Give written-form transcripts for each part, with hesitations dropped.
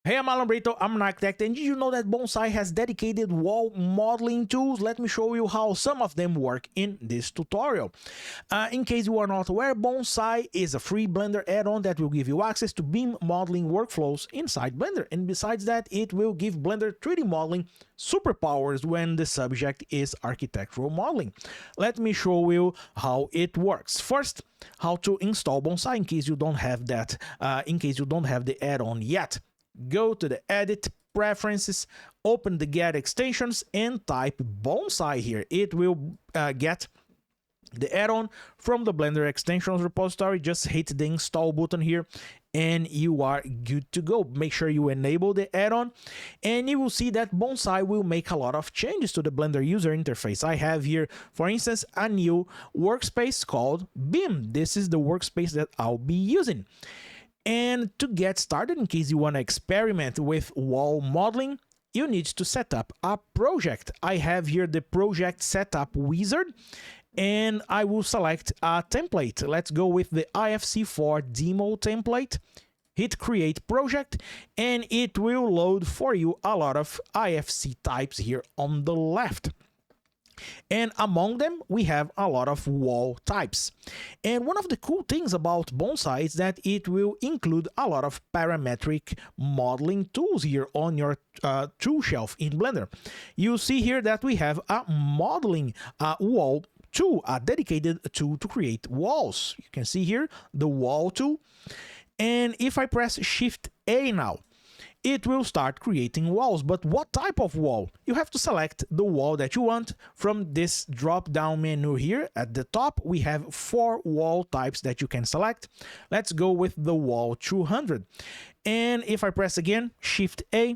Hey, I'm Alan Brito, I'm an architect, and did you know that Bonsai has dedicated wall modeling tools? Let me show you how some of them work in this tutorial. In case you are not aware, Bonsai is a free Blender add-on that will give you access to BIM modeling workflows inside Blender, and besides that, it will give Blender 3D modeling superpowers when the subject is architectural modeling. Let me show you how it works. First, how to install Bonsai in case you don't have that, in case you don't have the add-on yet. Go to the Edit, Preferences, open the Get Extensions, and type Bonsai here. It will get the add-on from the Blender Extensions repository. Just hit the Install button here, and you are good to go. Make sure you enable the add-on, and you will see that Bonsai will make a lot of changes to the Blender user interface. I have here, for instance, a new workspace called BIM. This is the workspace that I'll be using. And to get started, in case you want to experiment with wall modeling, you need to set up a project. I have here the project setup wizard, and I will select a template. Let's go with the IFC4 demo template. Hit create project, and it will load for you a lot of IFC types here on the left. And among them, we have a lot of wall types. And one of the cool things about Bonsai is that it will include a lot of parametric modeling tools here on your tool shelf in Blender. You see here that we have a modeling wall tool, a dedicated tool to create walls. You can see here the wall tool. And if I press Shift A now, it will start creating walls. But what type of wall? You have to select the wall that you want from this drop-down menu here. At the top, we have 4 wall types that you can select. Let's go with the wall 200. And if I press again, Shift A,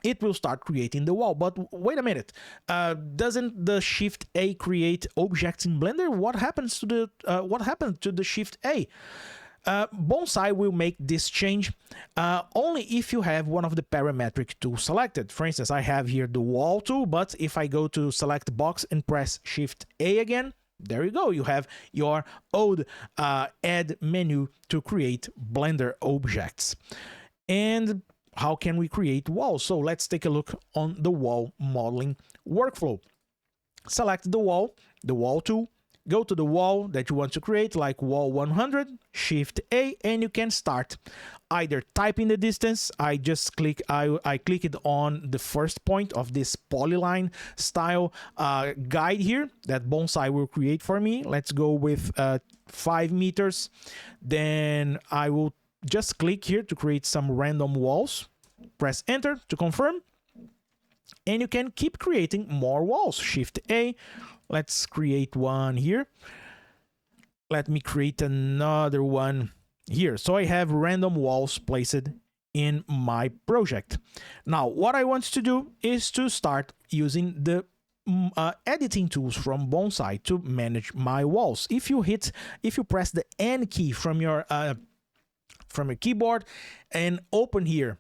it will start creating the wall. But wait a minute, doesn't the Shift A create objects in Blender? What happens to the Shift A? Bonsai will make this change only if you have one of the parametric tools selected. For instance, I have here the wall tool, but if I go to select box and press Shift A again, there you go. You have your old add menu to create Blender objects. And how can we create walls? So let's take a look on the wall modeling workflow. Select the wall tool. Go to the wall that you want to create, like wall 100, Shift A, and you can start either typing the distance. I just clicked on the first point of this polyline style guide here that Bonsai will create for me. Let's go with 5 meters. Then I will just click here to create some random walls. Press enter to confirm. And you can keep creating more walls. Shift A. Let's create one here. Let me create another one here. So I have random walls placed in my project. Now, what I want to do is to start using the editing tools from Bonsai to manage my walls. If you press the N key from your keyboard and open here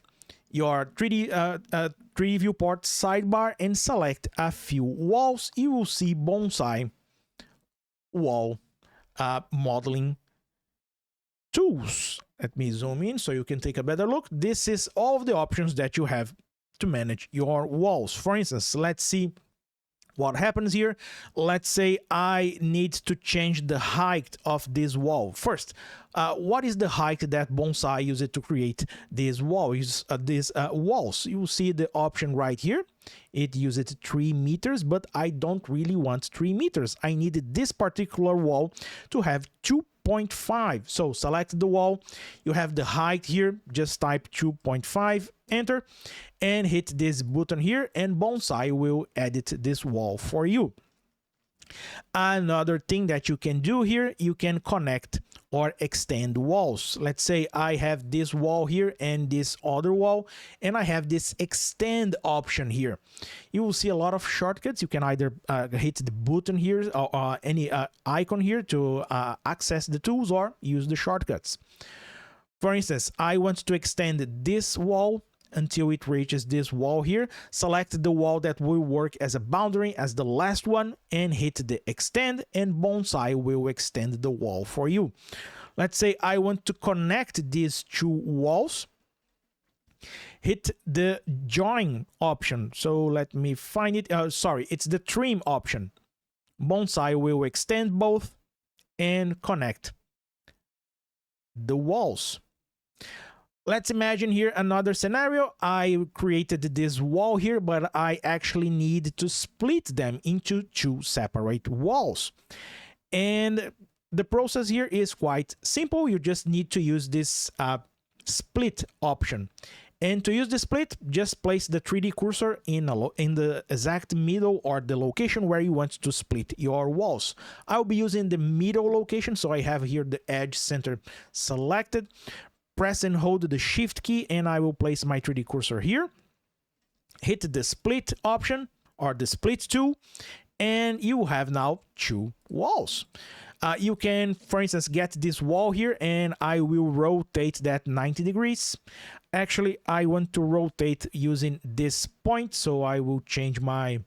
your 3D viewport sidebar and select a few walls, you will see Bonsai wall modeling tools. Let me zoom in so you can take a better look. This is all of the options that you have to manage your walls. For instance, let's see what happens here. Let's say I need to change the height of this wall. First, what is the height that Bonsai uses to create these walls? You will see the option right here. It uses 3 meters, but I don't really want 3 meters. I needed this particular wall to have 2.5. So select the wall. You have the height here. Just type 2.5, enter, and hit this button here, and Bonsai will edit this wall for you. Another thing that you can do here, you can connect or extend walls. Let's say I have this wall here and this other wall, and I have this extend option here. You will see a lot of shortcuts. You can either hit the button here or any icon here to access the tools, or use the shortcuts. For instance, I want to extend this wall until it reaches this wall here. Select the wall that will work as a boundary as the last one and hit the extend, and Bonsai will extend the wall for you. Let's say I want to connect these 2 walls. hit the join option. So let me find it. Sorry, it's the trim option. Bonsai will extend both and connect the walls. Let's imagine here another scenario. I created this wall here, but I actually need to split them into two separate walls. And the process here is quite simple. You just need to use this split option. And to use the split, just place the 3D cursor in the exact middle or the location where you want to split your walls. I'll be using the middle location, so I have here the edge center selected. Press and hold the shift key and I will place my 3D cursor here. Hit the split option or the split tool and you have now two walls. You can, for instance, get this wall here and I will rotate that 90 degrees. Actually, I want to rotate using this point, so I will change my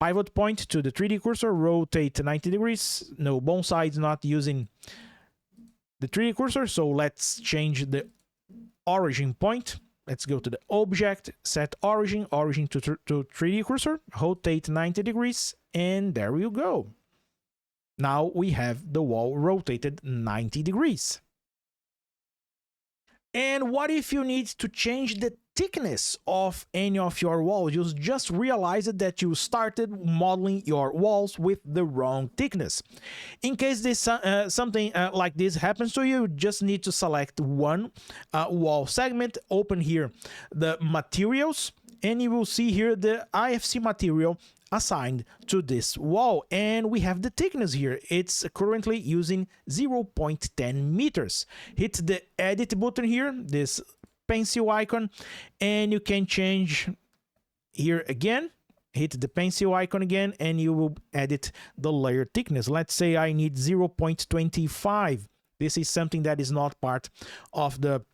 pivot point to the 3D cursor, rotate 90 degrees. No, Bonsai is not using the 3D cursor, so let's change the origin point. Let's go to the object, set origin to 3D cursor, rotate 90 degrees, and there we go. Now we have the wall rotated 90 degrees. And what if you need to change the thickness of any of your walls? You just realized that you started modeling your walls with the wrong thickness. In case this something like this happens to you, just need to select one wall segment, open here the materials, and you will see here the IFC material assigned to this wall, and we have the thickness here. It's currently using 0.10 meters. Hit the edit button here, this pencil icon, and you can change here again. Hit the pencil icon again and you will edit the layer thickness. Let's say I need 0.25. This is something that is not part of the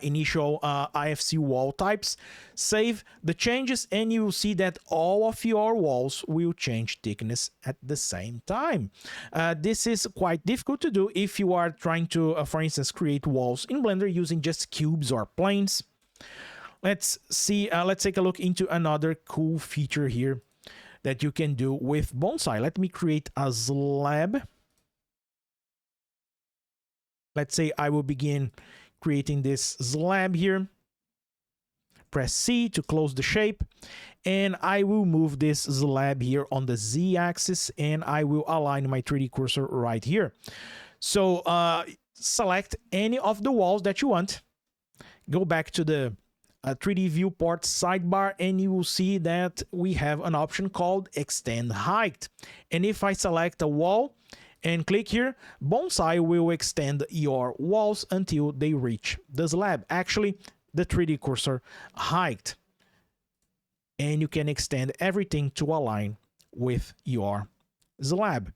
initial IFC wall types. Save the changes and you will see that all of your walls will change thickness at the same time. This is quite difficult to do if you are trying to, for instance, create walls in Blender using just cubes or planes. Let's see, let's take a look into another cool feature here that you can do with Bonsai. Let me create a slab. Let's say I will begin creating this slab here. Press C to close the shape, and I will move this slab here on the Z-axis, and I will align my 3D cursor right here. So select any of the walls that you want. Go back to the 3D viewport sidebar, and you will see that we have an option called Extend Height. And if I select a wall and click here, Bonsai will extend your walls until they reach the slab, actually the 3D cursor height. And you can extend everything to align with your slab.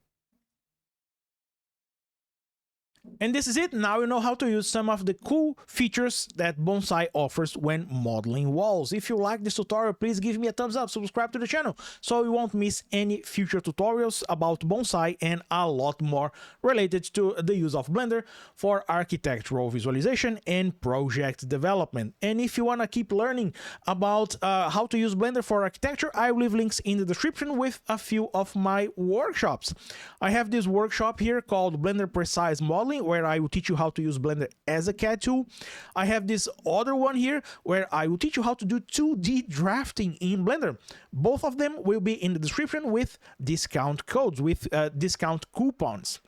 And this is it. Now you know how to use some of the cool features that Bonsai offers when modeling walls. If you like this tutorial, please give me a thumbs up, subscribe to the channel so you won't miss any future tutorials about Bonsai and a lot more related to the use of Blender for architectural visualization and project development. And if you want to keep learning about how to use Blender for architecture, I will leave links in the description with a few of my workshops. I have this workshop here called Blender Precise Modeling, where I will teach you how to use Blender as a CAD tool. I have this other one here where I will teach you how to do 2D drafting in Blender. Both of them will be in the description with discount codes, with discount coupons.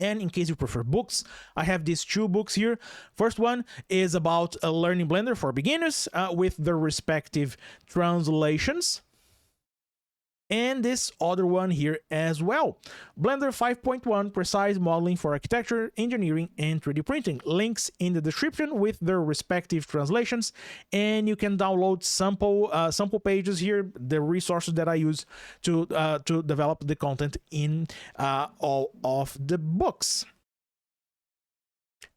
And in case you prefer books, I have these two books here. First one is about learning Blender for beginners with the respective translations. And this other one here as well, Blender 5.1 Precise Modeling for Architecture, Engineering, and 3D Printing. Links in the description with their respective translations, and you can download sample pages here, the resources that I use to develop the content in all of the books.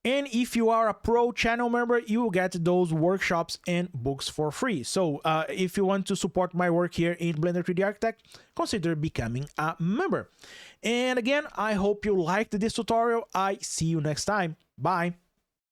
And if you are a pro channel member, you will get those workshops and books for free. So if you want to support my work here in Blender 3D Architect, consider becoming a member. And again, I hope you liked this tutorial. I see you next time. Bye.